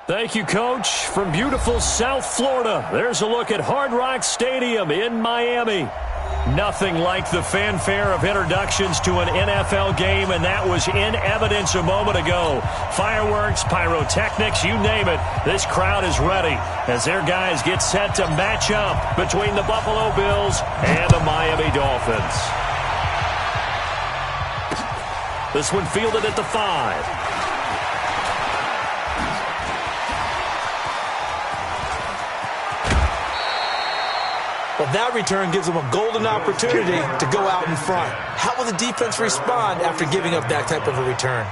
Thank you, Coach. From beautiful South Florida, there's a look at Hard Rock Stadium in Miami. Nothing like the fanfare of introductions to an NFL game, and that was in evidence a moment ago. Fireworks, pyrotechnics, you name it. This crowd is ready as their guys get set to match up between the Buffalo Bills and the Miami Dolphins. This one fielded at the 5. Well, that return gives them a golden opportunity to go out in front. How will the defense respond after giving up that type of a return?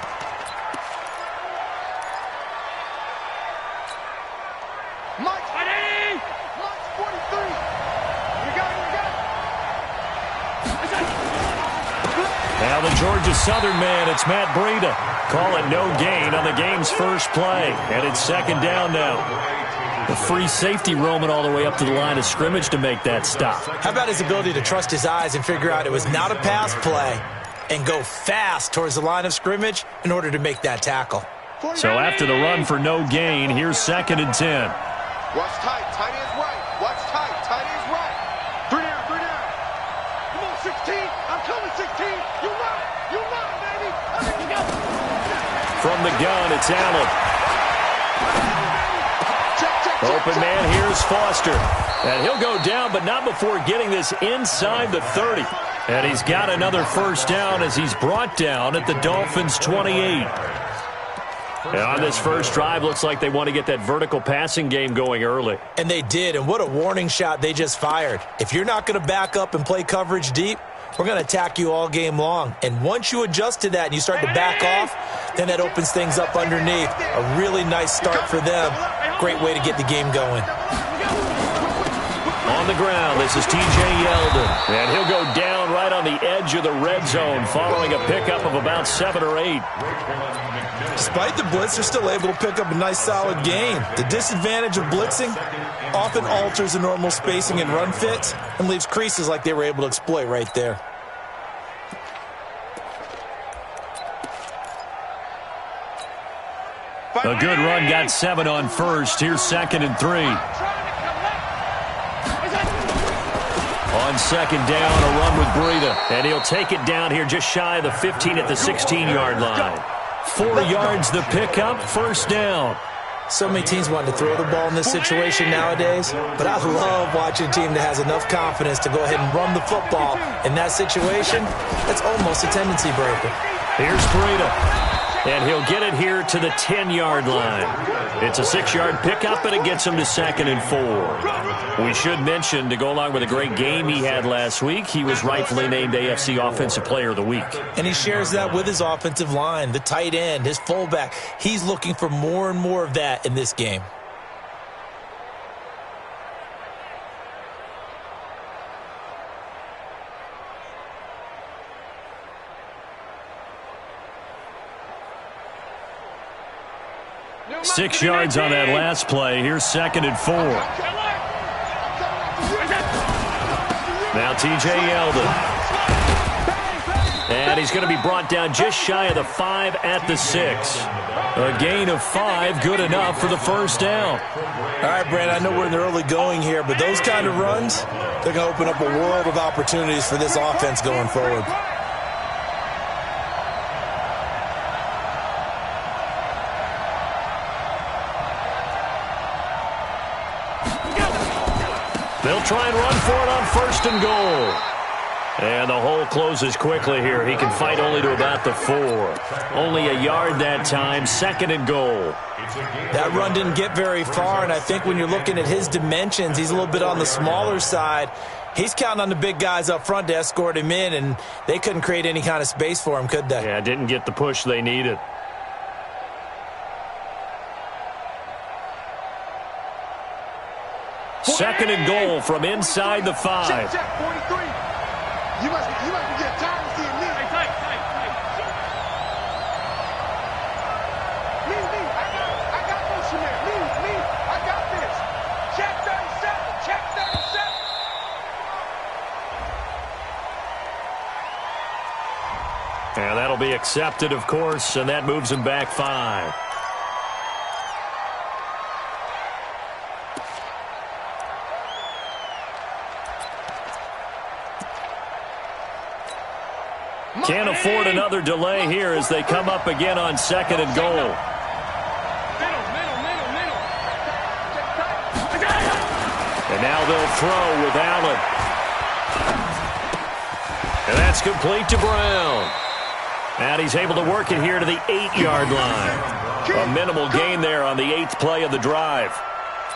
March 43. You got it. Now the Georgia Southern man, it's Matt Breida. Call it no gain on the game's first play. And it's second down now. The free safety roaming all the way up to the line of scrimmage to make that stop. How about his ability to trust his eyes and figure out it was not a pass play and go fast towards the line of scrimmage in order to make that tackle? So after the run for no gain, here's 2nd and 10. Watch tight. Tight is right. Watch tight. Tight is right. 3 down. 3 down. Come on, 16. I'm coming, 16. You run, baby. There you go. From the gun, it's Allen. Open man, here's Foster. And he'll go down, but not before getting this inside the 30. And he's got another first down as he's brought down at the Dolphins' 28. And on this first drive, looks like they want to get that vertical passing game going early. And they did, and what a warning shot they just fired. If you're not going to back up and play coverage deep, we're going to attack you all game long. And once you adjust to that and you start to back off, then that opens things up underneath. A really nice start for them. Great way to get the game going. On the ground, this is T.J. Yeldon. And he'll go down right on the edge of the red zone following a pickup of about 7 or 8. Despite the blitz, they're still able to pick up a nice solid gain. The disadvantage of blitzing often alters the normal spacing and run fits and leaves creases like they were able to exploit right there. A good run, got 7 on first. Here's 2nd and 3. On second down, a run with Breida. And he'll take it down here just shy of the 15 at the 16-yard line. 4 yards the pickup, first down. So many teams want to throw the ball in this situation nowadays, but I love watching a team that has enough confidence to go ahead and run the football. In that situation, that's almost a tendency breaker. Here's Breida. And he'll get it here to the 10-yard line. It's a 6-yard pickup, and it gets him to 2nd and 4. We should mention, to go along with a great game he had last week, he was rightfully named AFC Offensive Player of the Week. And he shares that with his offensive line, the tight end, his fullback. He's looking for more and more of that in this game. Six yards on that last play. Here's 2nd and 4. Now T.J. Yeldon. And he's going to be brought down just shy of the 5 at the 6. A gain of 5, good enough for the first down. All right, Brand, I know we're in the early going here, but those kind of runs, they're going to open up a world of opportunities for this offense going forward. They'll try and run for it on 1st and goal. And the hole closes quickly here. He can fight only to about the 4. Only a yard that time, 2nd and goal. That run didn't get very far, and I think when you're looking at his dimensions, he's a little bit on the smaller side. He's counting on the big guys up front to escort him in, and they couldn't create any kind of space for him, could they? Yeah, didn't get the push they needed. Second and goal from inside the 5. Check, 43. You must be getting tired of seeing me. Tight. Me. I got motion there. Me. I got this. Check 37. And that'll be accepted, of course, and that moves him back 5. Can't afford another delay here as they come up again on 2nd and goal. And now they'll throw with Allen. And that's complete to Brown. And he's able to work it here to the 8-yard line. A minimal gain there on the 8th play of the drive.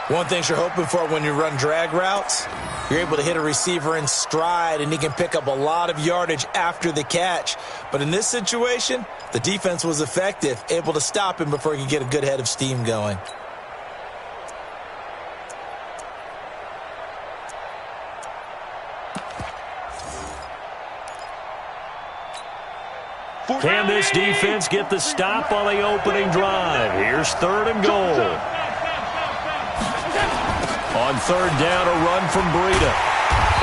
One thing you're hoping for when you run drag routes, you're able to hit a receiver in stride, and he can pick up a lot of yardage after the catch. But in this situation, the defense was effective, able to stop him before he could get a good head of steam going. Can this defense get the stop on the opening drive? Here's 3rd and goal. On 3rd down, a run from Breida.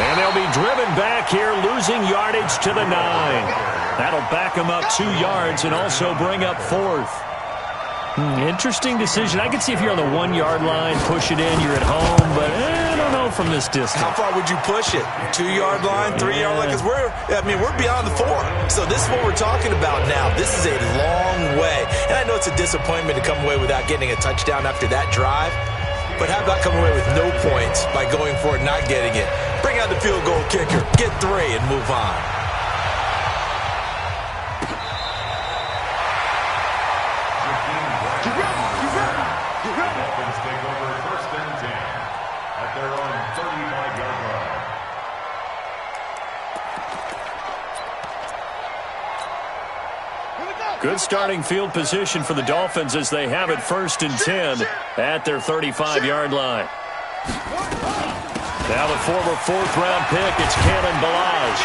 And they'll be driven back here, losing yardage to the 9. That'll back them up 2 yards and also bring up 4th. Interesting decision. I could see if you're on the 1-yard line, push it in, you're at home, but I don't know from this distance. How far would you push it? 2-yard line, 3-yard line? Because we're beyond the 4. So this is what we're talking about now. This is a long way. And I know it's a disappointment to come away without getting a touchdown after that drive. But how about coming away with no points by going for it, not getting it? Bring out the field goal kicker, get 3, and move on. Good starting field position for the Dolphins as they have it 1st and 10 at their 35-yard line. Now the former 4th-round pick, it's Kalen Ballage.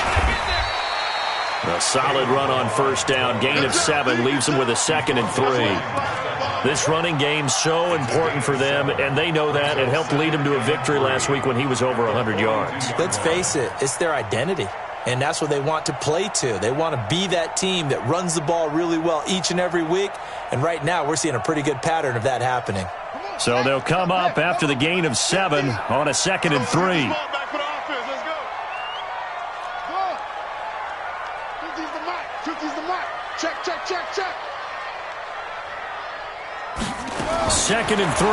A solid run on 1st down, gain of 7, leaves them with a 2nd and 3. This running game so important for them, and they know that. It helped lead them to a victory last week when he was over 100 yards. Let's face it, it's their identity. And that's what they want to play to. They want to be that team that runs the ball really well each and every week. And right now, we're seeing a pretty good pattern of that happening. So they'll come up after the gain of 7 on a 2nd and 3. Check. 2nd and 3.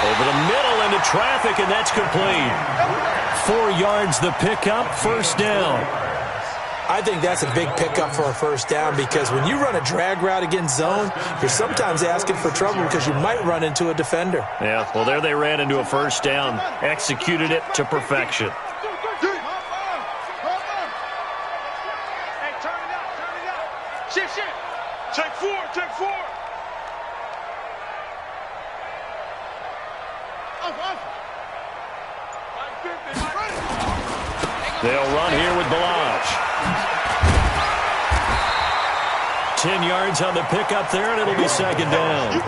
Over the middle into traffic, and that's complete. 4 yards the pickup, 1st down. I think that's a big pickup for a 1st down because when you run a drag route against zone, you're sometimes asking for trouble because you might run into a defender. Yeah, well, there they ran into a 1st down, executed it to perfection. Hey, turn it up. Shift. Check 4. They'll run here with Ballage. 10 yards on the pickup there, and it'll be 2nd down.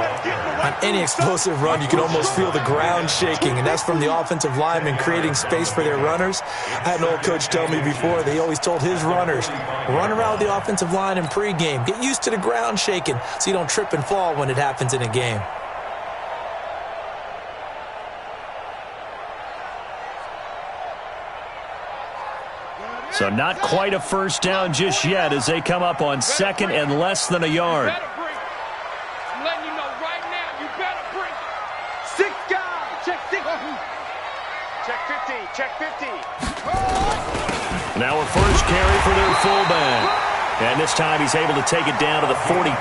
On any explosive run, you can almost feel the ground shaking, and that's from the offensive linemen creating space for their runners. I had an old coach tell me before, they always told his runners, run around with the offensive line in pregame. Get used to the ground shaking so you don't trip and fall when it happens in a game. So not quite a 1st down just yet as they come up on 2nd and less than a yard. I'm letting you know right now, you better bring 6 guys. Check 6. Check 50. Now a 1st carry for their fullback. And this time he's able to take it down to the 42.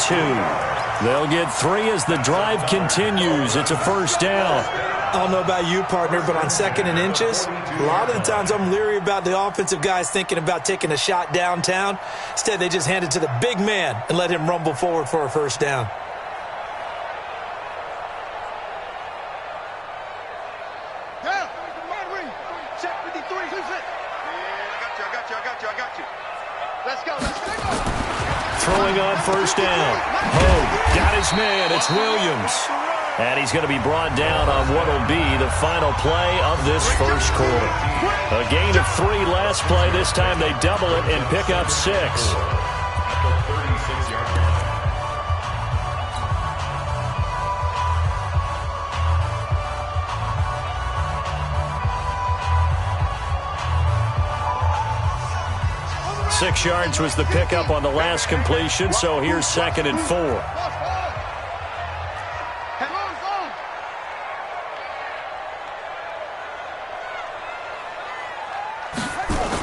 They'll get 3 as the drive continues. It's a 1st down. I don't know about you, partner, but on 2nd and inches, a lot of the times I'm leery about the offensive guys thinking about taking a shot downtown. Instead, they just hand it to the big man and let him rumble forward for a 1st down. Check 53. I got you. Let's go. Throwing on 1st down. Hogue got his man. It's Williams. And he's going to be brought down on what will be the final play of this 1st quarter. A gain of 3 last play. This time they double it and pick up 6. 6 yards was the pickup on the last completion, so here's 2nd and 4.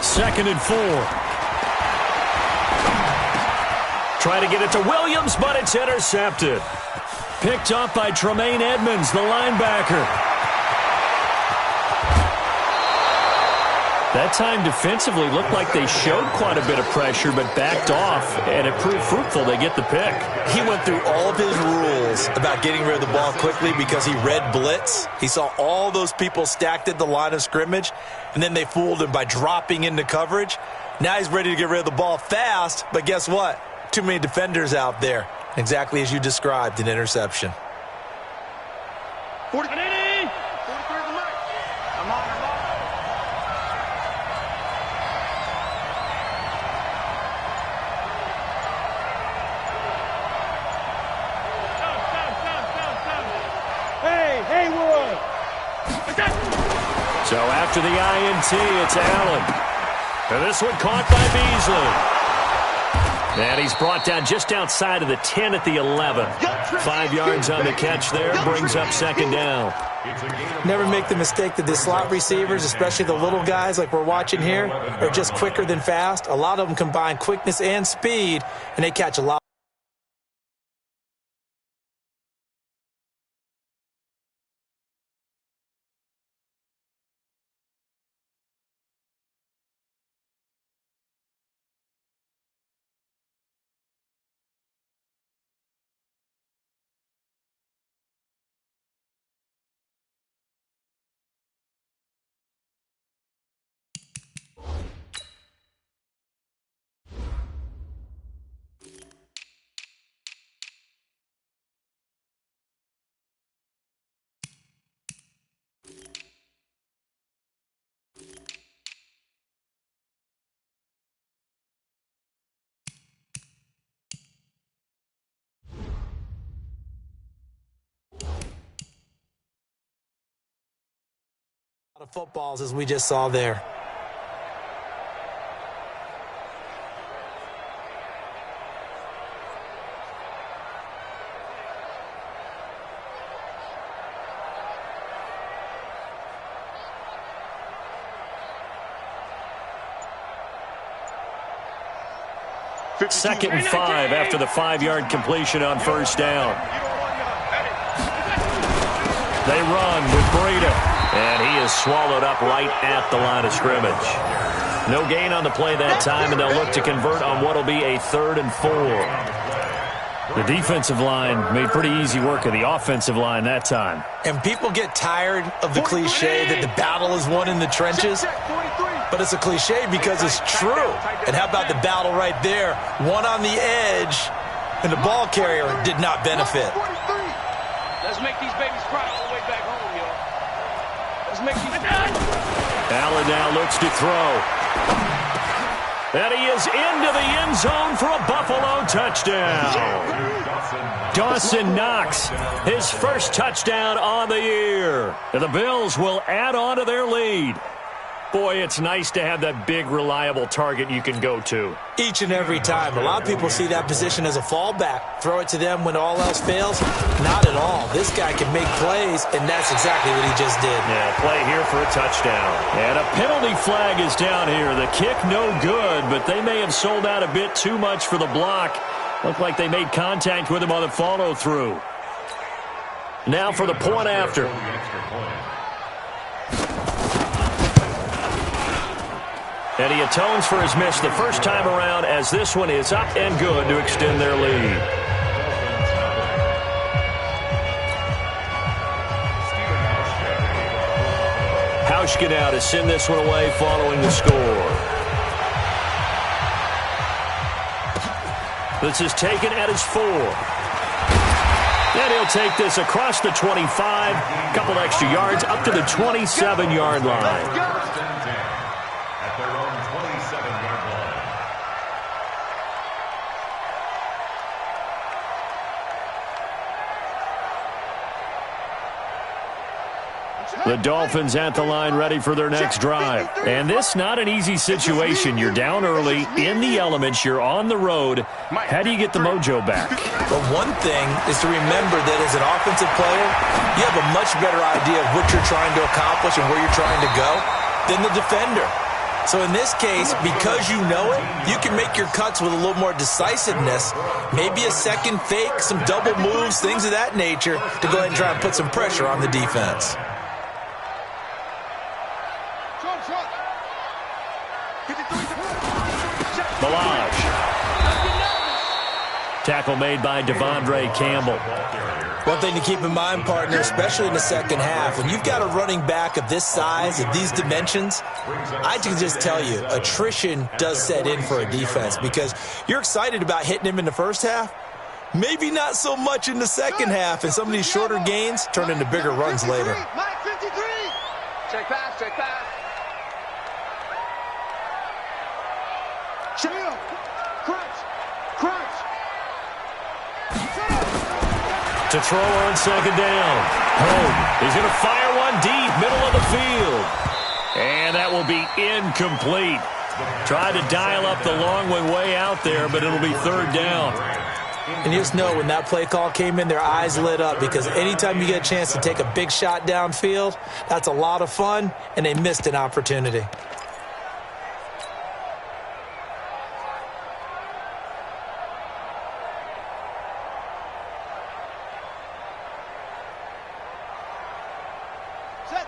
Second and 4. Try to get it to Williams, but it's intercepted. Picked up by Tremaine Edmonds, the linebacker. That time defensively looked like they showed quite a bit of pressure but backed off, and it proved fruitful. They get the pick. He went through all of his rules about getting rid of the ball quickly because he read blitz. He saw all those people stacked at the line of scrimmage, and then they fooled him by dropping into coverage. Now he's ready to get rid of the ball fast, but guess what? Too many defenders out there. Exactly as you described, an interception. 40. 43 is the mic. I'm on. Hey, Wood. So after the INT, it's Allen. And this one caught by Beasley. And he's brought down just outside of the 10 at the 11. 5 yards on the catch there, brings up 2nd down. Never make the mistake that the slot receivers, especially the little guys like we're watching here, are just quicker than fast. A lot of them combine quickness and speed, and they catch a lot. Of footballs as we just saw there. Second and 5 after the 5-yard completion on first down. They run with Breida. And he is swallowed up right at the line of scrimmage. No gain on the play that time, and they'll look to convert on what will be a 3rd and 4. The defensive line made pretty easy work of the offensive line that time. And people get tired of the cliche that the battle is won in the trenches. But it's a cliche because it's true. And how about the battle right there? One on the edge, and the ball carrier did not benefit. Let's make these babies cry all the way back home, yo. Allen now looks to throw. And he is into the end zone for a Buffalo touchdown. Dawson Knox, his first touchdown on the year. And the Bills will add on to their lead. Boy, it's nice to have that big, reliable target you can go to. Each and every time. A lot of people see that position as a fallback. Throw it to them when all else fails. Not at all. This guy can make plays, and that's exactly what he just did. Yeah, play here for a touchdown. And a penalty flag is down here. The kick no good, but they may have sold out a bit too much for the block. Looked like they made contact with him on the follow-through. Now for the point after. And he atones for his miss the first time around, as this one is up and good to extend their lead. Hauschka now to send this one away following the score. This is taken at his 4. And he'll take this across the 25, a couple extra yards up to the 27-yard line. The Dolphins at the line ready for their next drive. And this not an easy situation. You're down early, in the elements, you're on the road. How do you get the mojo back? Well, one thing is to remember that as an offensive player, you have a much better idea of what you're trying to accomplish and where you're trying to go than the defender. So in this case, because you know it, you can make your cuts with a little more decisiveness, maybe a second fake, some double moves, things of that nature, to go ahead and try and put some pressure on the defense. Balaj. Tackle made by Devondre Campbell. One thing to keep in mind, partner, especially in the second half, when you've got a running back of this size, of these dimensions, I can just tell you, attrition does set in for a defense because you're excited about hitting him in the first half, maybe not so much in the second half, and some of these shorter gains turn into bigger runs later. Check pass, check pass. Chill. Crunch. Crunch. To throw on second down. Home. He's going to fire one deep, middle of the field. And that will be incomplete. Tried to dial up the long one way out there, but it'll be third down. And you just know when that play call came in, their eyes lit up because anytime you get a chance to take a big shot downfield, that's a lot of fun, and they missed an opportunity.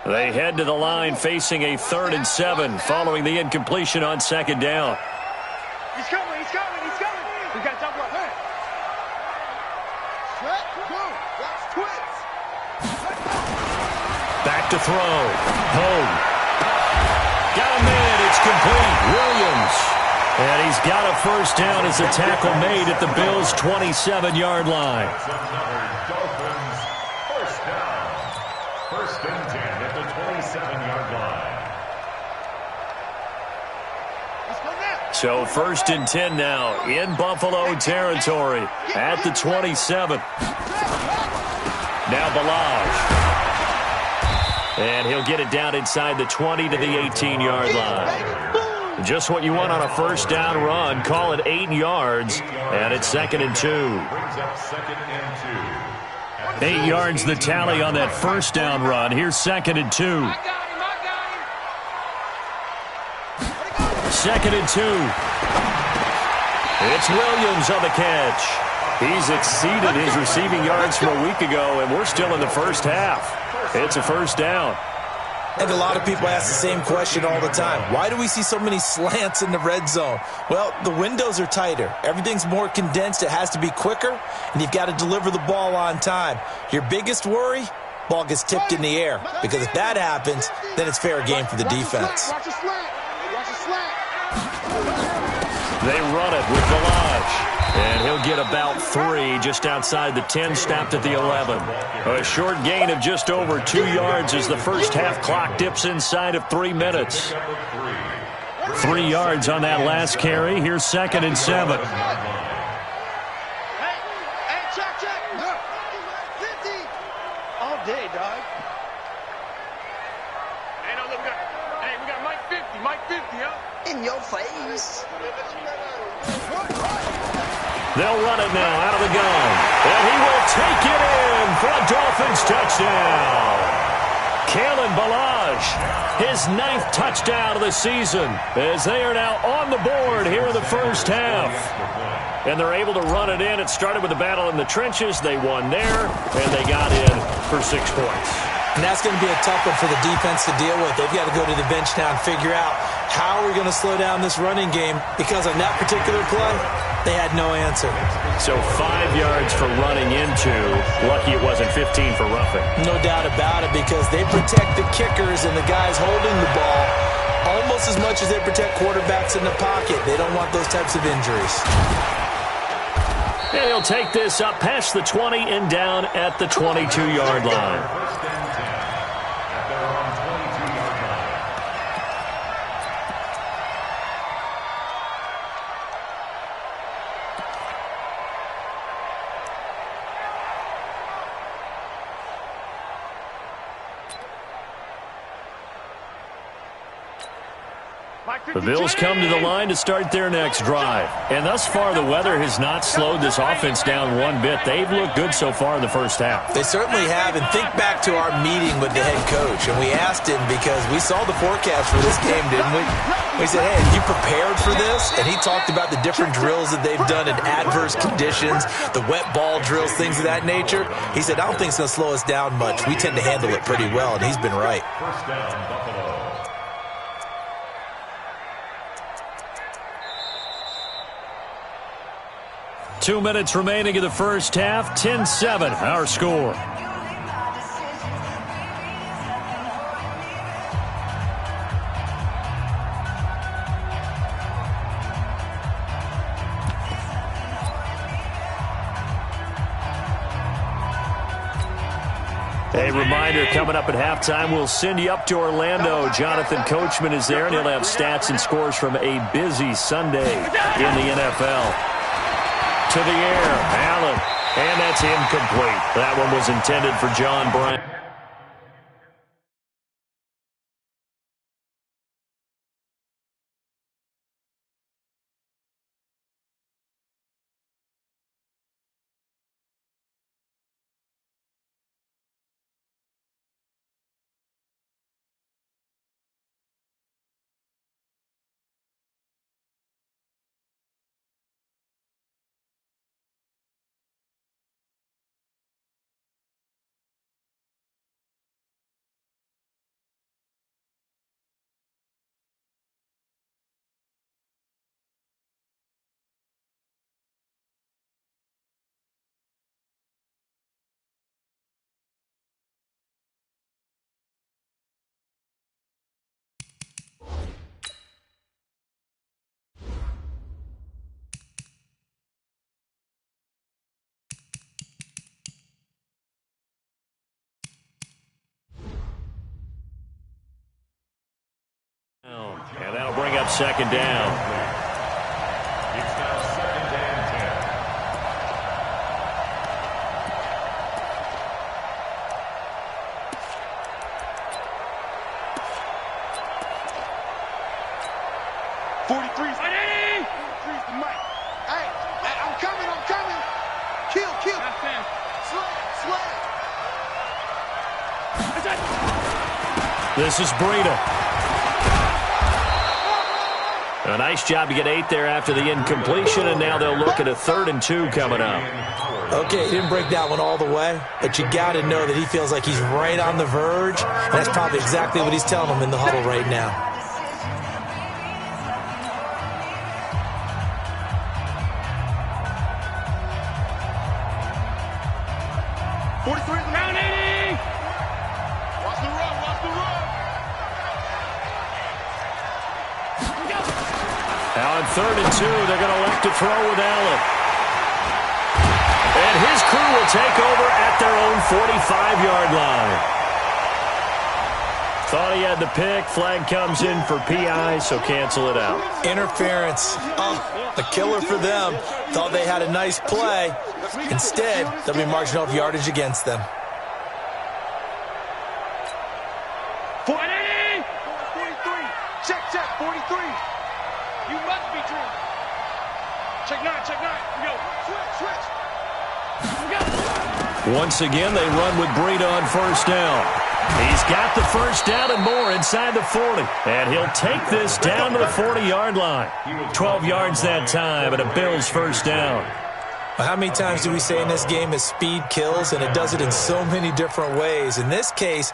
They head to the line facing a 3rd and 7 following the incompletion on second down. He's coming, he's coming, he's coming. We got to double up. Hey. Sweat, go. Watch twits. Back to throw. Home. Got a man. It's complete. Williams. And he's got a first down as a tackle made at the Bills' 27-yard line. Dolphins, first down. First and 10 at the 27-yard line. So 1st and 10 now in Buffalo territory at the 27. Now Balaj. And he'll get it down inside the 20 to the 18-yard line. Just what you want on a first down run. Call it 8 yards, and it's 2nd and 2. 8 yards the tally on that first down run. Here's 2nd and 2. 2nd and 2. It's Williams on the catch. He's exceeded his receiving yards from a week ago, and we're still in the first half. It's a first down. I think a lot of people ask the same question all the time. Why do we see so many slants in the red zone? Well, the windows are tighter. Everything's more condensed. It has to be quicker, and you've got to deliver the ball on time. Your biggest worry? Ball gets tipped in the air, because if that happens, then it's fair game for the defense. Watch a slant. Watch a slant. They run it with Balaj. And he'll get about 3 just outside the 10, stopped at the 11. A short gain of just over 2 yards as the first half clock dips inside of 3 minutes. 3 yards on that last carry. Here's 2nd and 7. Hey, check. 50. All day, dog. Hey, no, look, we got Mike 50, huh? In your face. They'll run it now out of the gun. And he will take it in for a Dolphins touchdown. Kalen Balaj, his 9th touchdown of the season, as they are now on the board here in the first half. And they're able to run it in. It started with a battle in the trenches. They won there, and they got in for 6 points. And that's going to be a tough one for the defense to deal with. They've got to go to the bench now and figure out how are we going to slow down this running game, because on that particular play, they had no answer. So 5 yards for running into. Lucky it wasn't 15 for roughing. No doubt about it, because they protect the kickers and the guys holding the ball almost as much as they protect quarterbacks in the pocket. They don't want those types of injuries. And he'll take this up past the 20 and down at the 22-yard line. The Bills come to the line to start their next drive. And thus far, the weather has not slowed this offense down one bit. They've looked good so far in the first half. They certainly have. And think back to our meeting with the head coach. And we asked him because we saw the forecast for this game, didn't we? We said, hey, are you prepared for this? And he talked about the different drills that they've done in adverse conditions, the wet ball drills, things of that nature. He said, I don't think it's going to slow us down much. We tend to handle it pretty well, and he's been right. First down, Buffalo. Two minutes remaining in the first half. 10-7, our score. A reminder, coming up at halftime, we'll send you up to Orlando. Jonathan Coachman is there, and he'll have stats and scores from a busy Sunday in the NFL. To the air, Allen, and that's incomplete. That one was intended for John Brown. And that'll bring up second down. It's now second and 10. Three's the mic. Hey, I'm coming. Kill. Slay. This is Breida. A nice job to get 8 there after the incompletion, and now they'll look at a 3rd and 2 coming up. Okay, he didn't break that one all the way, but you got to know that he feels like he's right on the verge, and that's probably exactly what he's telling them in the huddle right now. Round 80. Watch the run. Now on 3rd and 2, they're going to elect to throw with Allen. And his crew will take over at their own 45-yard line. Thought he had the pick. Flag comes in for PI, so cancel it out. Interference. A killer for them. Thought they had a nice play. Instead, they'll be marginal of yardage against them. 43. Check, 43. You must be true. Check 9. Yo, switch. Once again, they run with Breida on first down. He's got the first down and more inside the 40. And he'll take this down to the 40-yard line. 12 yards that time, and a Bills first down. How many times do we say in this game that speed kills, and it does it in so many different ways? In this case,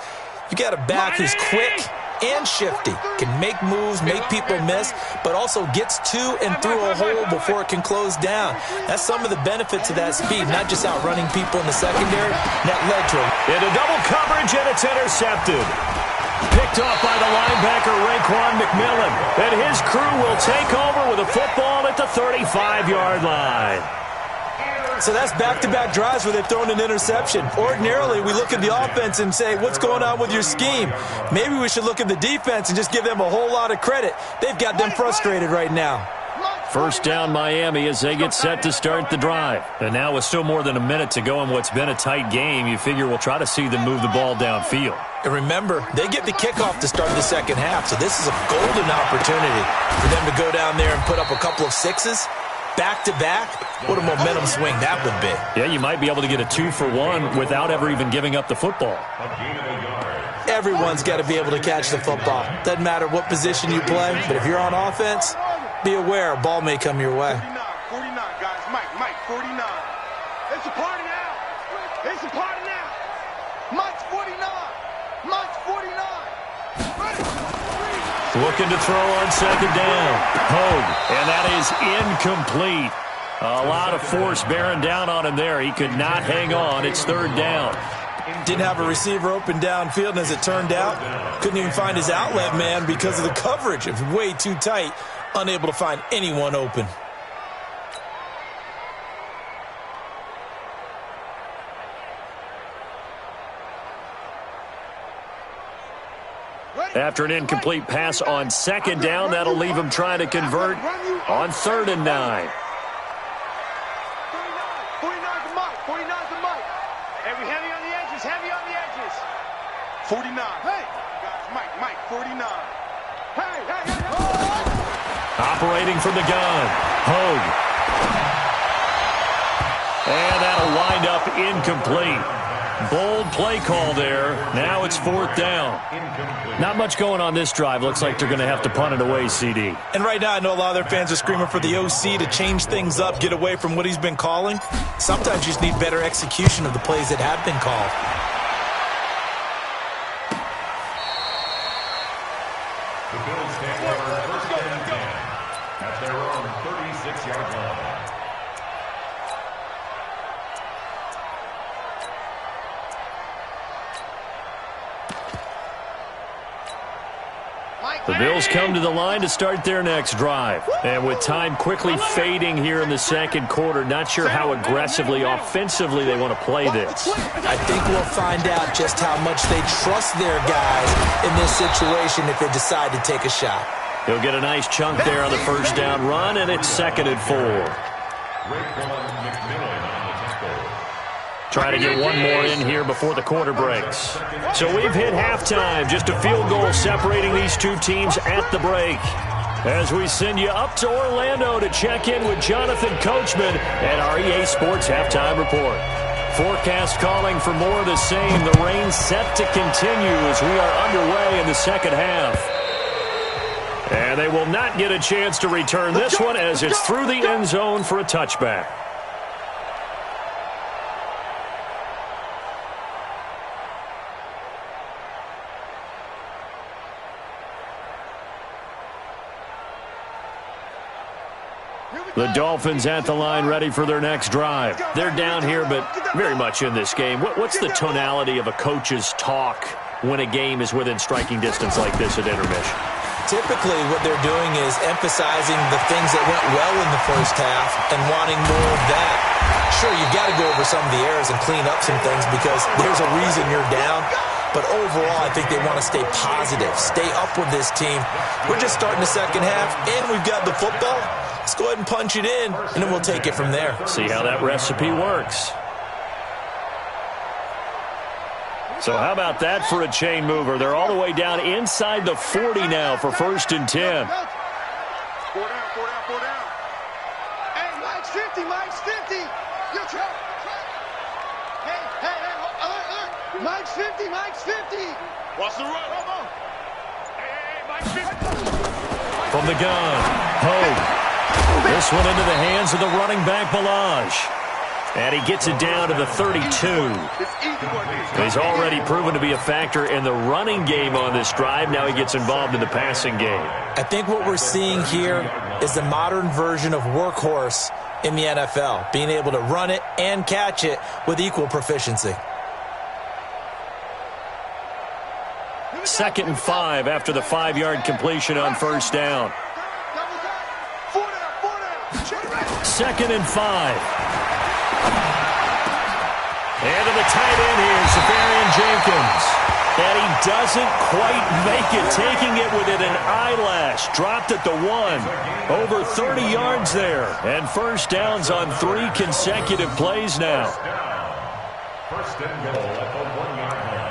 you got a back who's quick and shifty, can make moves, make people miss, but also gets to and through a hole before it can close down. That's some of the benefits of that speed, not just outrunning people in the secondary. That led to him. Into double coverage, and it's intercepted. Picked off by the linebacker, Raekwon McMillan. And his crew will take over with a football at the 35-yard line. So that's back-to-back drives where they've thrown an interception. Ordinarily, we look at the offense and say, what's going on with your scheme? Maybe we should look at the defense and just give them a whole lot of credit. They've got them frustrated right now. First down Miami as they get set to start the drive. And now with still more than a minute to go in what's been a tight game, you figure we'll try to see them move the ball downfield. And remember, they get the kickoff to start the second half, so this is a golden opportunity for them to go down there and put up a couple of sixes back-to-back. What a momentum swing that would be. Yeah, you might be able to get a 2-for-1 without ever even giving up the football. Everyone's got to be able to catch the football. Doesn't matter what position you play, but if you're on offense, be aware a ball may come your way. 49, guys. Mike, 49. It's a party now. It's a party now. Mike's 49. Mike's 49. Looking to throw on second down. Hogue, and that is incomplete. A lot of force bearing down on him there. He could not hang on. It's third down. Didn't have a receiver open downfield, and as it turned out, couldn't even find his outlet man because of the coverage. It was way too tight, unable to find anyone open. After an incomplete pass on second down, that'll leave him trying to convert on 3rd and 9. 49's a Mike. 49's a Mike. Every heavy on the edges. Heavy on the edges. 49. Hey, guys, Mike, 49. Hey. Operating from the gun, Hogue. And that'll wind up incomplete. Bold play call there. Now it's 4th down. Not much going on this drive. Looks like they're going to have to punt it away, CD. And right now, I know a lot of their fans are screaming for the OC to change things up, get away from what he's been calling. Sometimes you just need better execution of the plays that have been called. The Bills take over 1st and 10 at their own 36-yard line. The Bills come to the line to start their next drive. And with time quickly fading here in the second quarter, not sure how aggressively, offensively they want to play this. I think we'll find out just how much they trust their guys in this situation if they decide to take a shot. He'll get a nice chunk there on the first down run, and it's 2nd and 4. Try to get one more in here before the quarter breaks. So we've hit halftime. Just a field goal separating these two teams at the break. As we send you up to Orlando to check in with Jonathan Coachman at our EA Sports Halftime Report. Forecast calling for more of the same. The rain set to continue as we are underway in the second half. And they will not get a chance to return this one as it's through the end zone for a touchback. The Dolphins at the line ready for their next drive. They're down here, but very much in this game. What's the tonality of a coach's talk when a game is within striking distance like this at intermission? Typically, what they're doing is emphasizing the things that went well in the first half and wanting more of that. Sure, you've got to go over some of the errors and clean up some things because there's a reason you're down. But overall, I think they want to stay positive, stay up with this team. We're just starting the second half, and we've got the football. Let's go ahead and punch it in, and then we'll take it from there. See how that recipe works. So how about that for a chain mover? They're all the way down inside the 40 now for 1st and 10. 4 down. Hey, Mike's 50, Mike's 50. You're trapped. Hey, Mike's 50, Mike's 50. Watch the run. Come on. Hey, Mike's 50. From the gun, Hogue. This one into the hands of the running back, Balaj. And he gets it down to the 32. He's already proven to be a factor in the running game on this drive. Now he gets involved in the passing game. I think what we're seeing here is the modern version of workhorse in the NFL, being able to run it and catch it with equal proficiency. 2nd and 5 after the 5-yard completion on first down. 2nd and 5. And to the tight end here, Safarian Jenkins. And he doesn't quite make it, taking it within an eyelash. Dropped at the 1. Over 30 yards there. And first downs on 3 consecutive plays now. First and goal at the 1-yard line.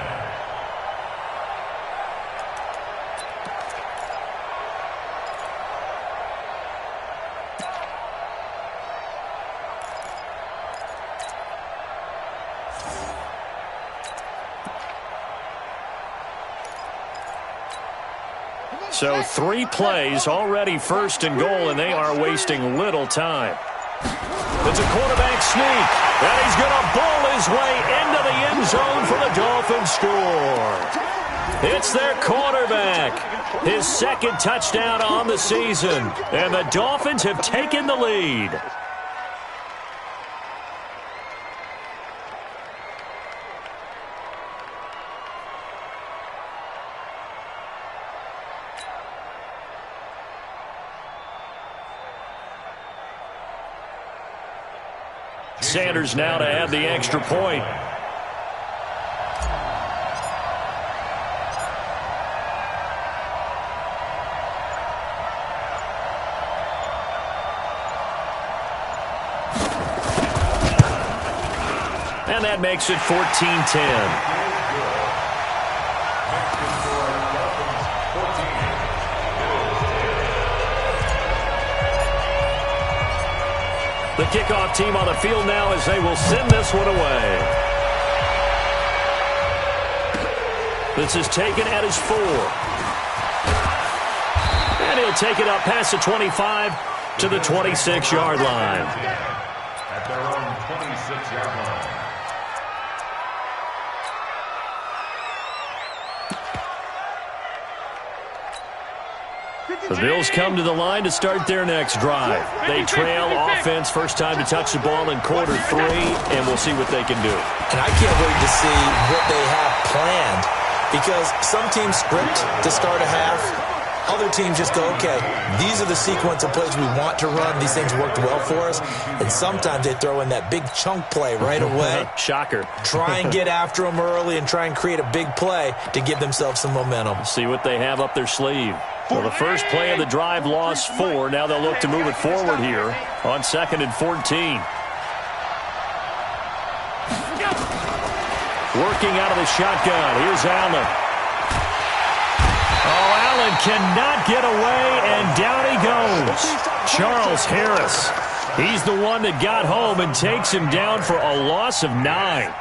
So 3 plays, already first and goal, and they are wasting little time. It's a quarterback sneak, and he's going to bowl his way into the end zone for the Dolphins score. It's their quarterback, his 2nd touchdown on the season, and the Dolphins have taken the lead. Sanders now to add the extra point. And that makes it 14-10. The kickoff team on the field now as they will send this one away. This is taken at his 4. And he'll take it up past the 25 to the 26-yard line. At their own 26-yard line. The Bills come to the line to start their next drive. They trail offense, first time to touch the ball in quarter 3, and we'll see what they can do. And I can't wait to see what they have planned, because some teams script to start a half. Other teams just go, okay, these are the sequence of plays we want to run. These things worked well for us. And sometimes they throw in that big chunk play right away. Shocker. Try and get after them early and try and create a big play to give themselves some momentum. See what they have up their sleeve. Well, the first play of the drive lost 4. Now they'll look to move it forward here on 2nd and 14. Working out of the shotgun. Here's Allen. Oh, Allen cannot get away, and down he goes. Charles Harris. He's the one that got home and takes him down for a loss of 9.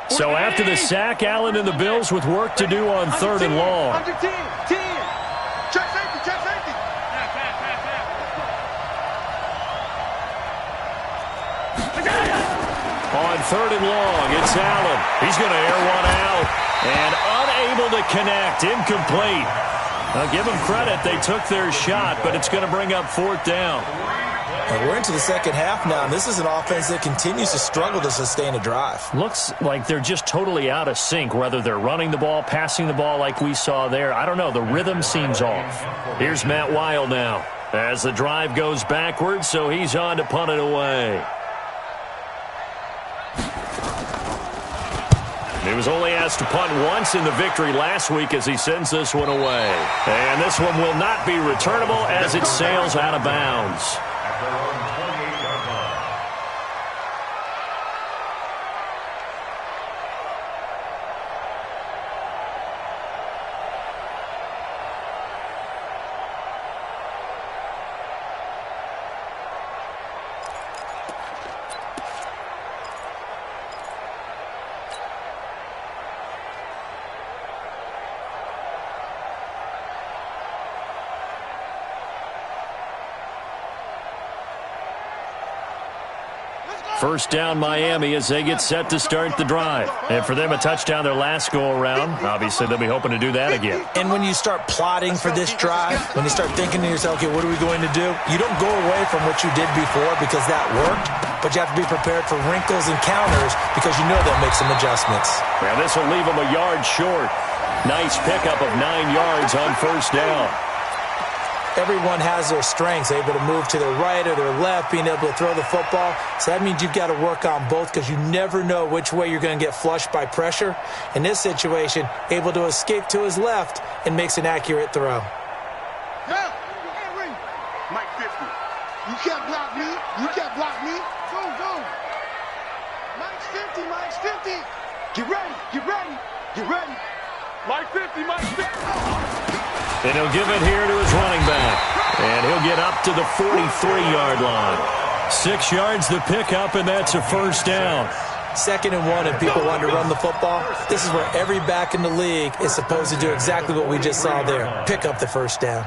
So after the sack, Allen and the Bills with work to do on 3rd and long. Check safety, check safety. On 3rd and long, it's Allen. He's going to air one out and unable to connect, incomplete. Now give them credit, they took their shot, but it's going to bring up 4th down. We're into the second half now, and this is an offense that continues to struggle to sustain a drive. Looks like they're just totally out of sync, whether they're running the ball, passing the ball like we saw there. I don't know. The rhythm seems off. Here's Matt Weil now as the drive goes backwards, so he's on to punt it away. He was only asked to punt once in the victory last week as he sends this one away. And this one will not be returnable as it sails out of bounds. At their own 28-yard line. First down, Miami, as they get set to start the drive. And for them, a touchdown their last go-around. Obviously, they'll be hoping to do that again. And when you start plotting for this drive, when you start thinking to yourself, okay, what are we going to do? You don't go away from what you did before because that worked. but you have to be prepared for wrinkles and counters because you know they'll make some adjustments. Well, this will leave them a yard short. Nice pickup of 9 yards on first down. Everyone has their strengths, able to move to their right or their left, being able to throw the football. So that means you've got to work on both because you never know which way you're going to get flushed by pressure. In this situation, able to escape to his left and makes an accurate throw. Mike 50. You can't block me. You can't block me. Go, go. Mike's 50. Mike's 50. Get ready. Get ready. Get ready. Mike 50. Mike 50. And he'll give it here to his running back. And he'll get up to the 43-yard line. 6 yards the pickup, and that's a first down. 2nd and 1, and people want to run the football. This is where every back in the league is supposed to do exactly what we just saw there. Pick up the first down.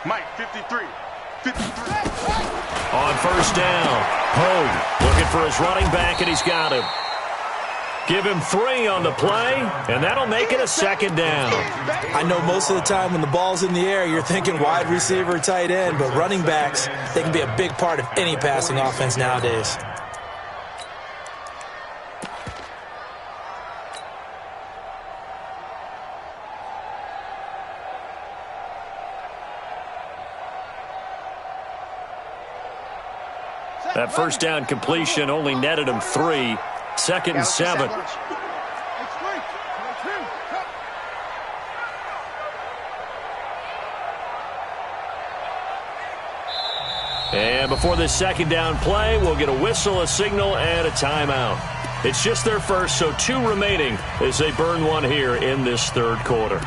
Mike, 53. 53. On first down, Hogue looking for his running back, and he's got him. Give him 3 on the play, and that'll make it a 2nd down. I know most of the time when the ball's in the air, you're thinking wide receiver, tight end, but running backs, they can be a big part of any passing offense nowadays. That first down completion only netted him 3. 2nd and 7. And before this 2nd down play, we'll get a whistle, a signal, and a timeout. It's just their first, so 2 remaining as they burn one here in this 3rd quarter.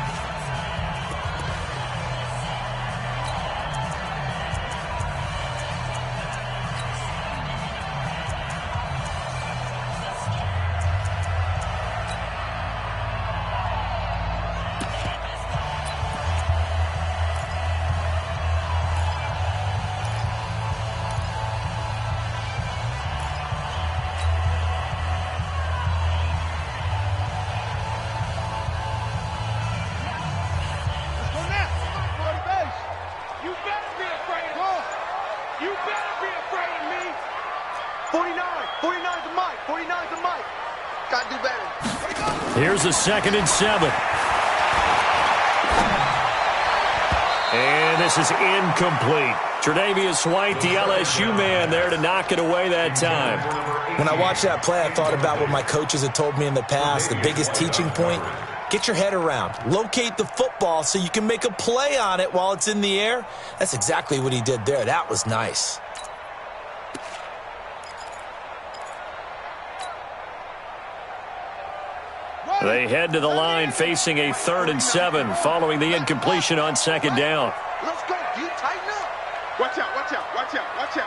Here's a 2nd and 7. And this is incomplete. Tre'Davious White, the LSU man, there to knock it away that time. When I watched that play, I thought about what my coaches had told me in the past. The biggest teaching point, get your head around. Locate the football so you can make a play on it while it's in the air. That's exactly what he did there. That was nice. They head to the line facing a 3rd and 7 following the incompletion on 2nd down. Let's go. You tighten up. Watch out, watch out, watch out, watch out.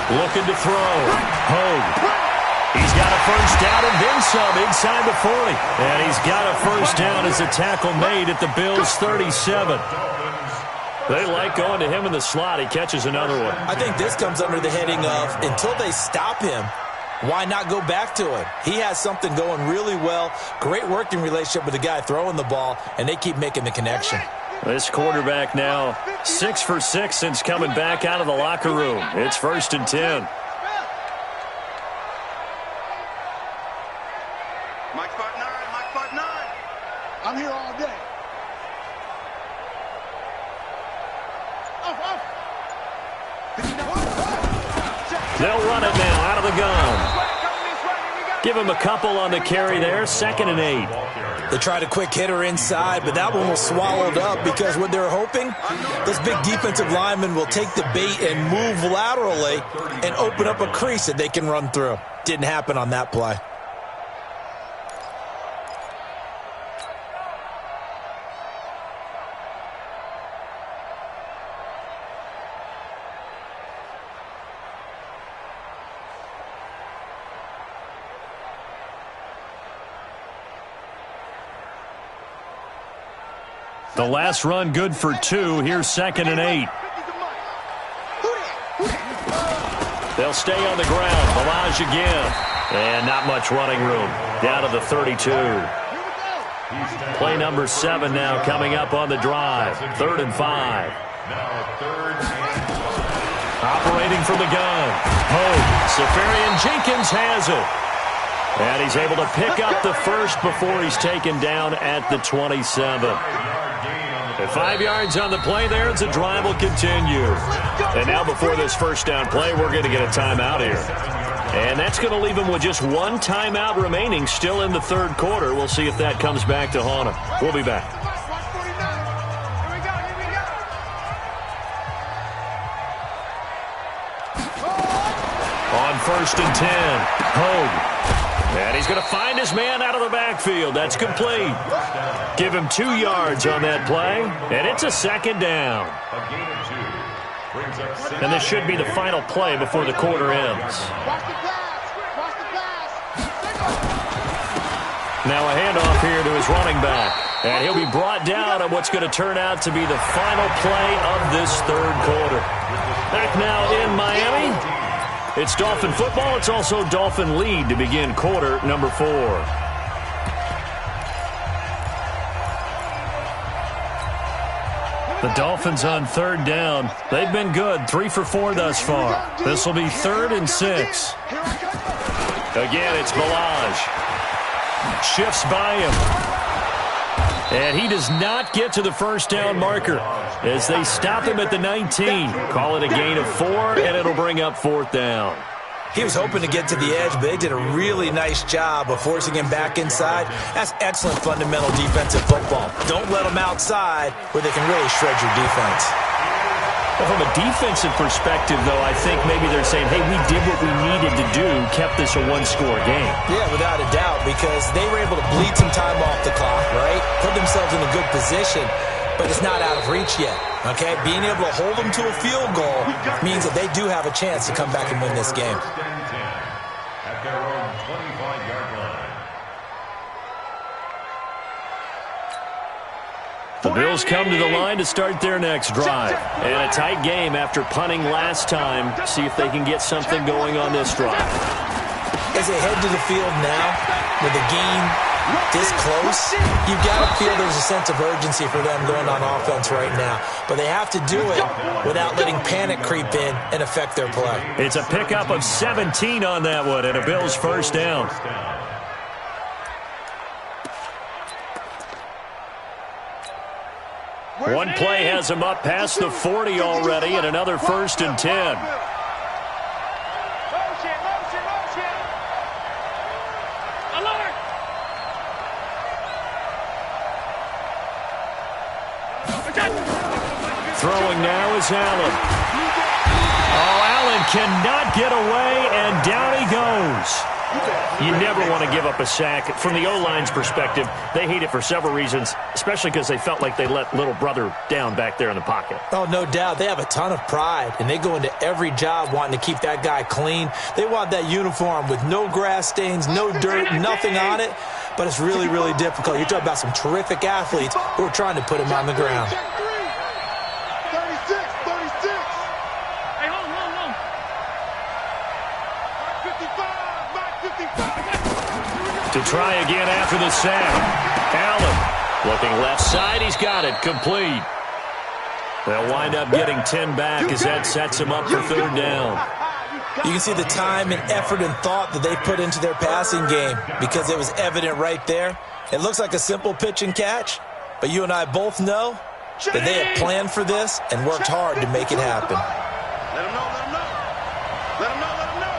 Looking to throw. Hogue. He's got a first down and then some inside the 40. And he's got a first down as a tackle made at the Bills' 37. They like going to him in the slot. He catches another one. I think this comes under the heading of until they stop him, why not go back to it? He has something going really well. Great working relationship with the guy throwing the ball, and they keep making the connection. This quarterback now 6 for 6 since coming back out of the locker room. It's 1st and 10. Mike 5'9", Mike 5'9". I'm here all day. They'll run it now out of the gun. Give him a couple on the carry there. 2nd and 8. They tried a quick hitter inside, but that one was swallowed up because what they're hoping, those big defensive linemen will take the bait and move laterally and open up a crease that they can run through. Didn't happen on that play. The last run good for 2. Here's 2nd and 8. They'll stay on the ground. Balaj again. And not much running room. Down to the 32. Play number 7 now coming up on the drive. 3rd and 5. Operating from the gun. Safarian Jenkins has it. And he's able to pick up the first before he's taken down at the 27. And 5 yards on the play there as the drive will continue. And now before this first down play, we're going to get a timeout here. And that's going to leave him with just one timeout remaining still in the third quarter. We'll see if that comes back to haunt him. We'll be back. On 1st and 10, Hogue. And he's going to find his man out of the backfield. That's complete. Give him 2 yards on that play, and it's a 2nd down. And this should be the final play before the quarter ends. Now a handoff here to his running back. And he'll be brought down on what's going to turn out to be the final play of this third quarter. Back now in Miami. It's Dolphin football. It's also Dolphin lead to begin quarter number 4. The Dolphins on 3rd down. They've been good. 3 for 4 thus far. This will be 3rd and 6. Again, it's Balaj. Shifts by him. And he does not get to the first down marker as they stop him at the 19. Call it a gain of 4, and it'll bring up 4th down. He was hoping to get to the edge, but they did a really nice job of forcing him back inside. That's excellent fundamental defensive football. Don't let them outside where they can really shred your defense. Well, from a defensive perspective, though, I think maybe they're saying, hey, we did what we needed to do, kept this a one-score game. Yeah, without a doubt, because they were able to bleed some time off the clock, right? Put themselves in a good position, but it's not out of reach yet, okay? Being able to hold them to a field goal means that they do have a chance to come back and win this game. At their own 25-yard line. The Bills come to the line to start their next drive. And a tight game after punting last time. See if they can get something going on this drive. As they head to the field now, with the game this close, you've got to feel there's a sense of urgency for them going on offense right now. But they have to do it without letting panic creep in and affect their play. It's a pickup of 17 on that one and a Bills first down. One play has him up past the 40 already, and another 1st and 10. Throwing now is Allen. Oh, Allen cannot get away, and down he goes. You never want to give up a sack. From the O-line's perspective, they hate it for several reasons, especially because they felt like they let little brother down back there in the pocket. Oh, no doubt. They have a ton of pride, and they go into every job wanting to keep that guy clean. They want that uniform with no grass stains, no dirt, nothing on it, but it's really, really difficult. You're talking about some terrific athletes who are trying to put him on the ground. To try again after the sack. Allen looking left side. He's got it. Complete. They'll wind up getting 10 back as that sets him up for 3rd down. You can see the time and effort and thought that they put into their passing game because it was evident right there. It looks like a simple pitch and catch, but you and I both know that they have planned for this and worked hard to make it happen. Let him know, let him know. Let him know, let him know.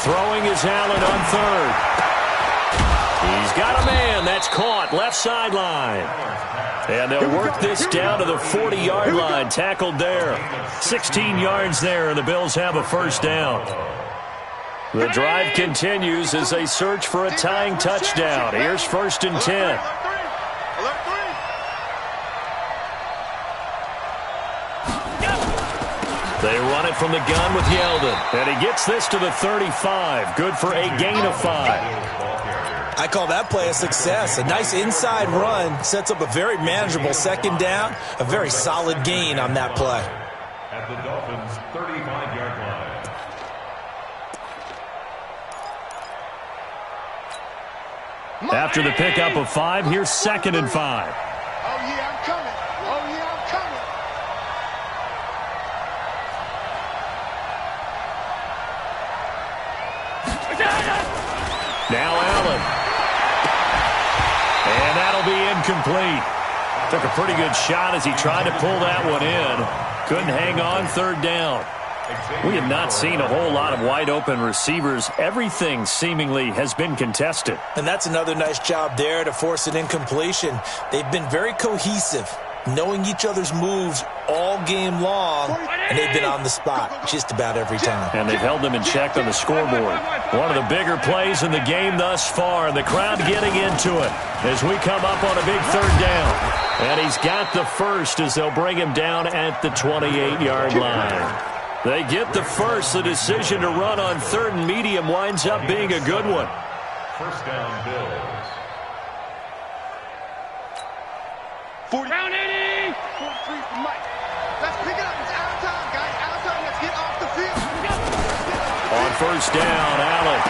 Throwing is Allen on 3rd. He's got a man. That's caught. Left sideline. And they'll work this down to the 40-yard line. Tackled there. 16 yards there, and the Bills have a first down. The drive continues as they search for a tying touchdown. Here's 1st and 10. They run it from the gun with Yeldon. And he gets this to the 35. Good for a gain of 5. I call that play a success. A nice inside run sets up a very manageable 2nd down. A very solid gain on that play. at the Dolphins' 35-yard line. After the pickup of 5, here's 2nd and 5. Oh, yeah, I'm coming. Oh, yeah, I'm coming. Now Allen. And that'll be incomplete. Took a pretty good shot as he tried to pull that one in. Couldn't hang on, 3rd down. We have not seen a whole lot of wide-open receivers. Everything seemingly has been contested. And that's another nice job there to force an incompletion. They've been very cohesive, knowing each other's moves all game long, and they've been on the spot just about every time. And they've held them in check on the scoreboard. One of the bigger plays in the game thus far, and the crowd getting into it as we come up on a big 3rd down. And he's got the first as they'll bring him down at the 28-yard line. They get the first. The decision to run on 3rd and medium winds up being a good one. First down, Bills. 40. Round 80. 43 for Mike. Let's pick it up. It's out of time, guys. Out of time. Let's get off the field. On 1st down, Allen.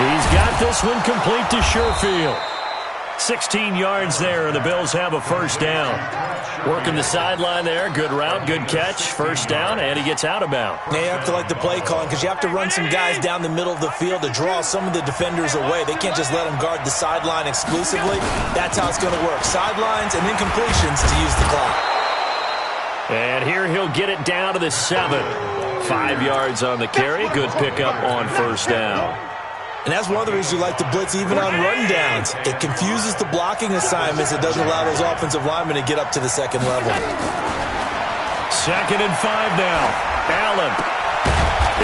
He's got this one complete to Sherfield. 16 yards there, and the Bills have a 1st down. Working the sideline there. Good route, good catch. 1st down, and he gets out of bounds. Now you have to like the play calling because you have to run some guys down the middle of the field to draw some of the defenders away. They can't just let them guard the sideline exclusively. That's how it's going to work. Sidelines and incompletions to use the clock. And here he'll get it down to the 7. 5 yards on the carry. Good pickup on 1st down. And that's one of the reasons you like to blitz even on rundowns. It confuses the blocking assignments. It doesn't allow those offensive linemen to get up to the 2nd level. 2nd and 5 now. Allen.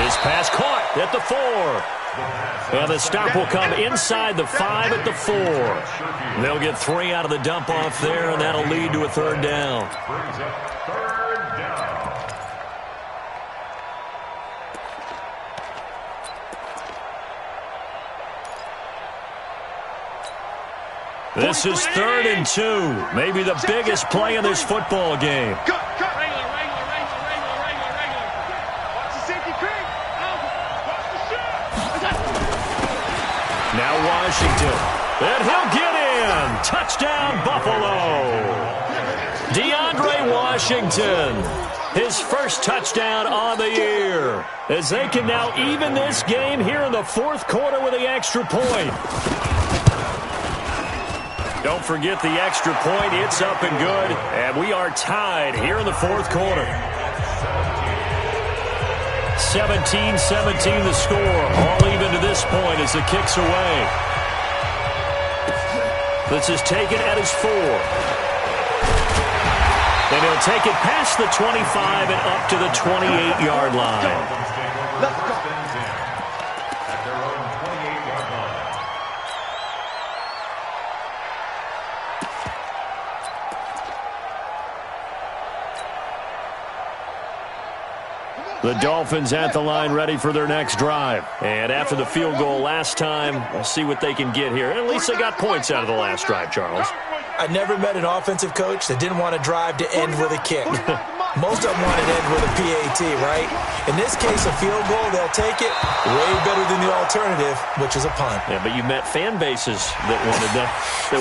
His pass caught at the 4. And the stop will come inside the 5 at the 4. They'll get 3 out of the dump off there, and that'll lead to a 3rd down. Brings up 3rd down. This is 3rd and 2. Maybe the biggest play in this football game. Go, go. Regular. Watch the safety creep. Watch the shot. Now Washington. And he'll get in. Touchdown, Buffalo. DeAndre Washington. His first touchdown on the year. As they can now even this game here in the 4th quarter with the extra point. Don't forget the extra point. It's up and good. And we are tied here in the 4th quarter. 17-17 the score. All even to this point as the kick's away. This is taken at his 4. And he'll take it past the 25 and up to the 28-yard line. Let's go. At their own 28-yard line. The Dolphins at the line ready for their next drive. And after the field goal last time, we'll see what they can get here. At least they got points out of the last drive, Charles. I never met an offensive coach that didn't want to drive to end with a kick. Most of them want to end with a PAT, right? In this case, a field goal, they'll take it way better than the alternative, which is a punt. Yeah, but you met fan bases that wanted that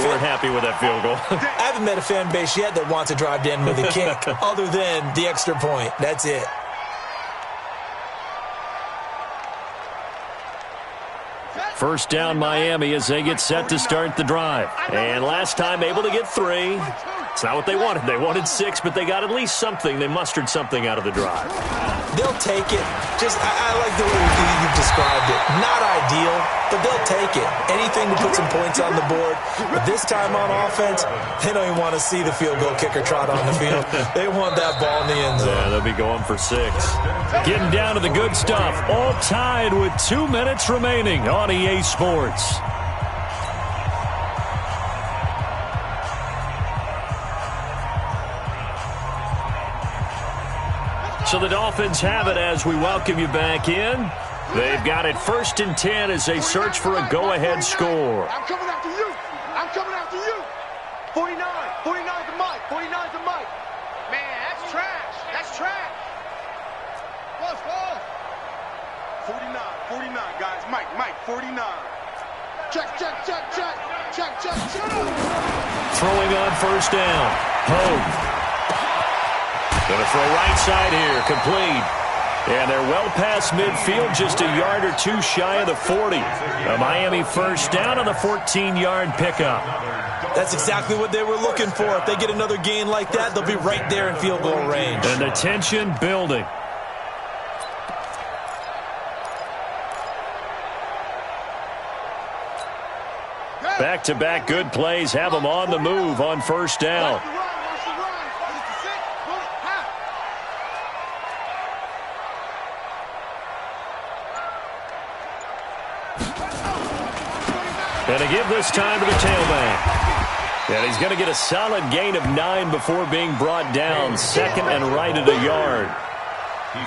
weren't happy with that field goal. I haven't met a fan base yet that wants to drive to end with a kick other than the extra point. That's it. First down Miami as they get set to start the drive. And last time able to get 3. It's not what they wanted. They wanted 6, but they got at least something. They mustered something out of the drive. They'll take it. I like the way you've described it. Not ideal, but they'll take it. Anything to put some points on the board. But this time on offense, they don't even want to see the field goal kicker trot on the field. They want that ball in the end zone. Yeah, they'll be going for 6. Getting down to the good stuff. All tied with 2 minutes remaining on EA Sports. So the Dolphins have it as we welcome you back in. They've got it 1st and 10 as they search for a go-ahead score. I'm coming after you. I'm coming after you. 49. 49 to Mike. 49 to Mike. Man, that's trash. That's trash. Mike, 49. Check. Throwing on first down. Hogue. Going to throw right side here. Complete. And they're well past midfield, just a yard or two shy of the 40. A Miami first down on the 14-yard pickup. That's exactly what they were looking for. If they get another gain like that, they'll be right there in field goal range. And the tension building. Back-to-back good plays have them on the move on first down. And to give this time to the tailback. And he's going to get a solid gain of 9 before being brought down. Second and right at a yard.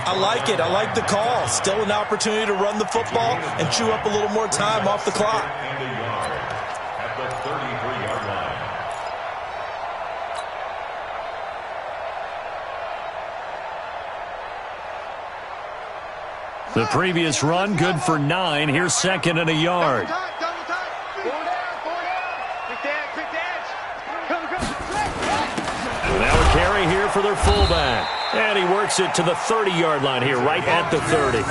I like it. I like the call. Still an opportunity to run the football and chew up a little more time off the clock. And a yard at the 33-yard line. The previous run, good for 9. Here's second and a yard. Now a carry here for their fullback. And he works it to the 30-yard line here, right at the 30.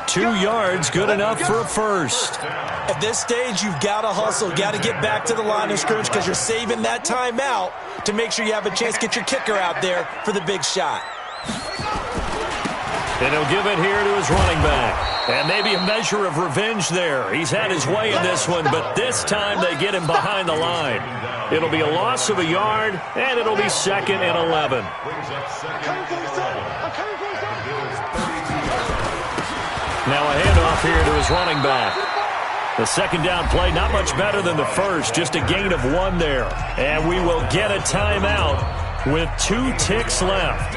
2 yards, good enough for a first. At this stage, you've got to hustle, got to get back to the line of scrimmage because you're saving that timeout to make sure you have a chance to get your kicker out there for the big shot. And he'll give it here to his running back. And maybe a measure of revenge there. He's had his way in this one, but this time they get him behind the line. It'll be a loss of a yard, and it'll be second and 11. Now a handoff here to his running back. The second down play, not much better than the first, just a gain of 1 there. And we will get a timeout with 2 ticks left.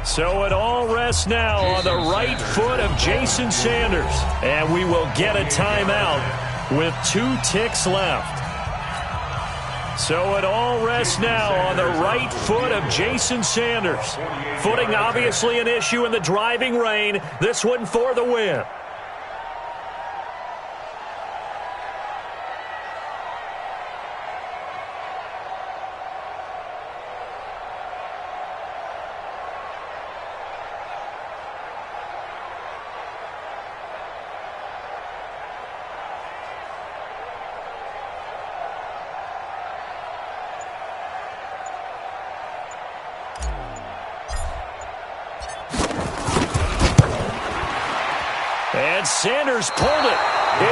So it all rests now on the right foot of Jason Sanders. And we will get a timeout with 2 ticks left. So it all rests now on the right foot of Jason Sanders. Footing obviously an issue in the driving rain. This one for the win. And Sanders pulled it.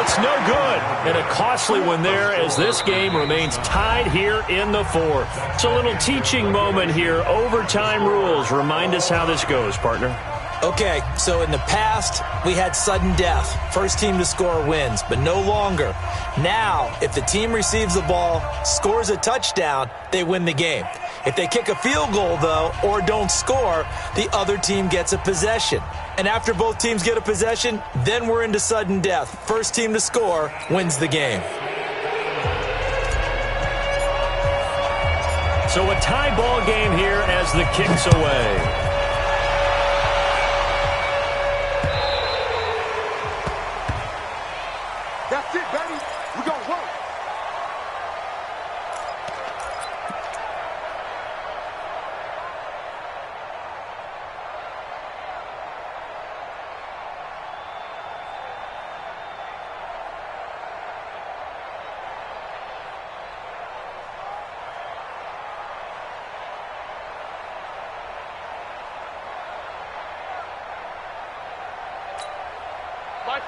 It's no good. And a costly one there as this game remains tied here in the 4th. It's a little teaching moment here. Overtime rules. Remind us how this goes, partner. Okay, so in the past, we had sudden death. First team to score wins, but no longer. Now, if the team receives the ball, scores a touchdown, they win the game. If they kick a field goal, though, or don't score, the other team gets a possession. And after both teams get a possession, then we're into sudden death. First team to score wins the game. So a tie ball game here as the kick's away. That's it, baby. We're going to work.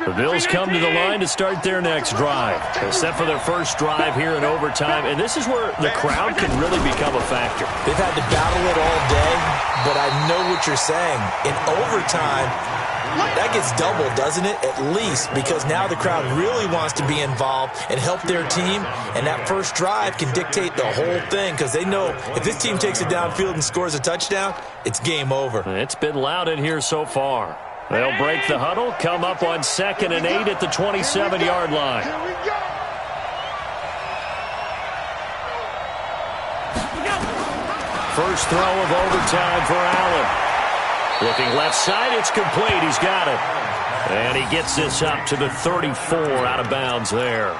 The Bills come to the line to start their next drive. They're set for their first drive here in overtime, and this is where the crowd can really become a factor. They've had to battle it all day, but I know what you're saying. In overtime, that gets doubled, doesn't it? At least, because now the crowd really wants to be involved and help their team, and that first drive can dictate the whole thing because they know if this team takes it downfield and scores a touchdown, it's game over. It's been loud in here so far. They'll break the huddle, come up on 2nd and 8 at the 27-yard line. Here we go. first throw of overtime for Allen. Looking left side, it's complete. He's got it. And he gets this up to the 34 out of bounds there.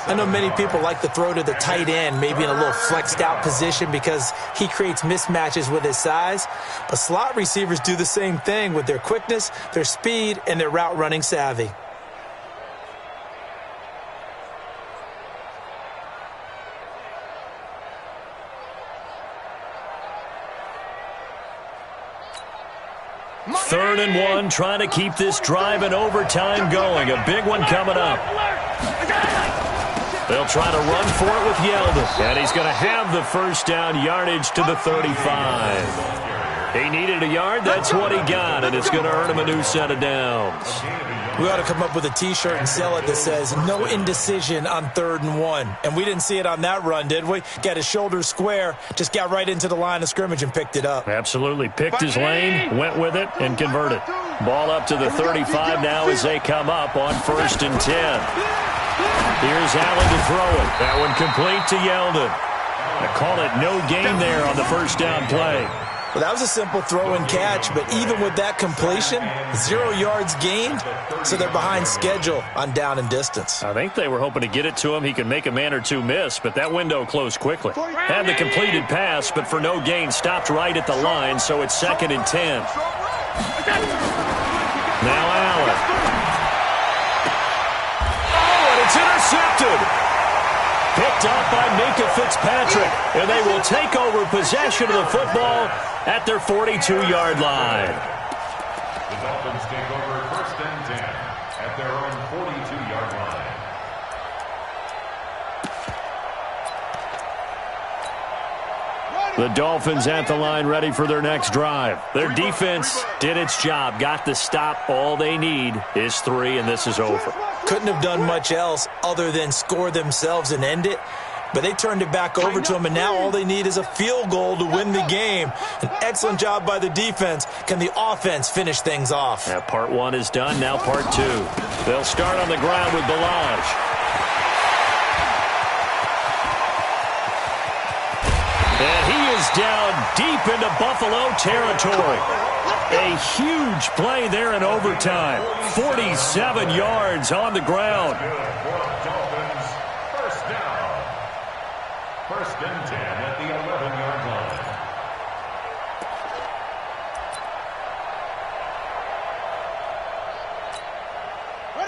I know many people like to throw to the tight end, maybe in a little flexed out position because he creates mismatches with his size. But slot receivers do the same thing with their quickness, their speed, and their route running savvy. Third and 1, trying to keep this drive in overtime going. A big one coming up. They'll try to run for it with Yeldon. And he's going to have the first down, yardage to the 35. He needed a yard. That's what he got, and it's going to earn him a new set of downs. We ought to come up with a T-shirt and sell it that says, no indecision on 3rd and 1. And we didn't see it on that run, did we? Got his shoulders square, just got right into the line of scrimmage and picked it up. Absolutely. Picked his lane, went with it, and converted. Ball up to the 35 now as they come up on 1st and 10. Here's Allen to throw it. That one complete to Yeldon. I call it no gain there on the first down play. Well, that was a simple throw and catch, but even with that completion, 0 yards gained, so they're behind schedule on down and distance. I think they were hoping to get it to him. He could make a man or two miss, but that window closed quickly. Had the completed pass, but for no gain, stopped right at the line, so it's 2nd and 10. Now Allen. Oh, and it's intercepted. Picked up by Minka Fitzpatrick, and they will take over possession of the football at their 42-yard line. The Dolphins take over 1st and 10 at their own 42-yard line. The Dolphins at the line, ready for their next drive. Their defense did its job, got the stop. All they need is 3, and this is over. Couldn't have done much else other than score themselves and end it. But they turned it back over to them, and now all they need is a field goal to win the game. An excellent job by the defense. Can the offense finish things off? Now part 1 is done, now part 2. They'll start on the ground with Balaj. And he is down deep into Buffalo territory. A huge play there in overtime. 47 yards on the ground. Dolphins, first down. 1st and 10 at the 11-yard line.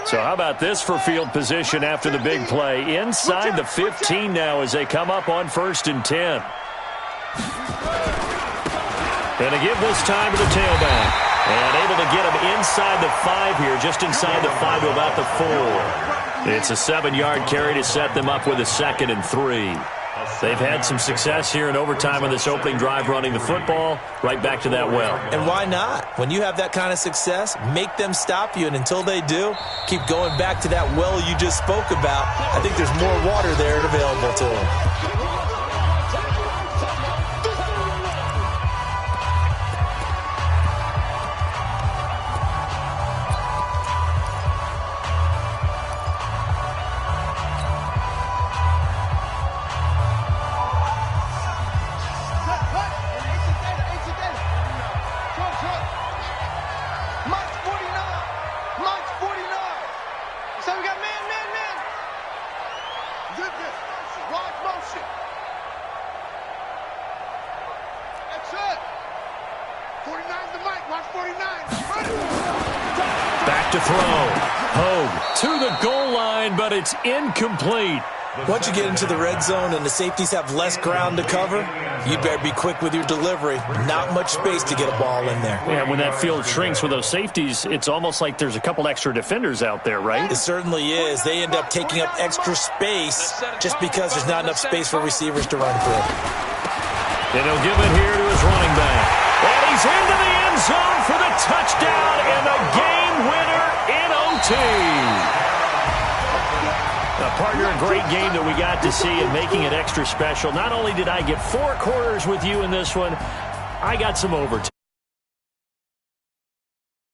So how about this for field position after the big play? Inside the 15 now as they come up on 1st and 10. Going to give this time to the tailback. And able to get him inside the 5 here, just inside the 5 to about the 4. It's a 7-yard carry to set them up with a 2nd and 3. They've had some success here in overtime on this opening drive running the football. Right back to that well. And why not? When you have that kind of success, make them stop you. And until they do, keep going back to that well you just spoke about. I think there's more water there available to them. Back to throw. Hogue to the goal line, but it's incomplete. Once you get into the red zone and the safeties have less ground to cover, you better be quick with your delivery. Not much space to get a ball in there. Yeah, when that field shrinks with those safeties, it's almost like there's a couple extra defenders out there, right? It certainly is. They end up taking up extra space just because there's not enough space for receivers to run through. And he'll give it here to his running back. And he's into the end zone for the touchdown and the game winner in OT. Partner, a great game that we got to see and making it extra special. Not only did I get 4 quarters with you in this one, I got some overtime.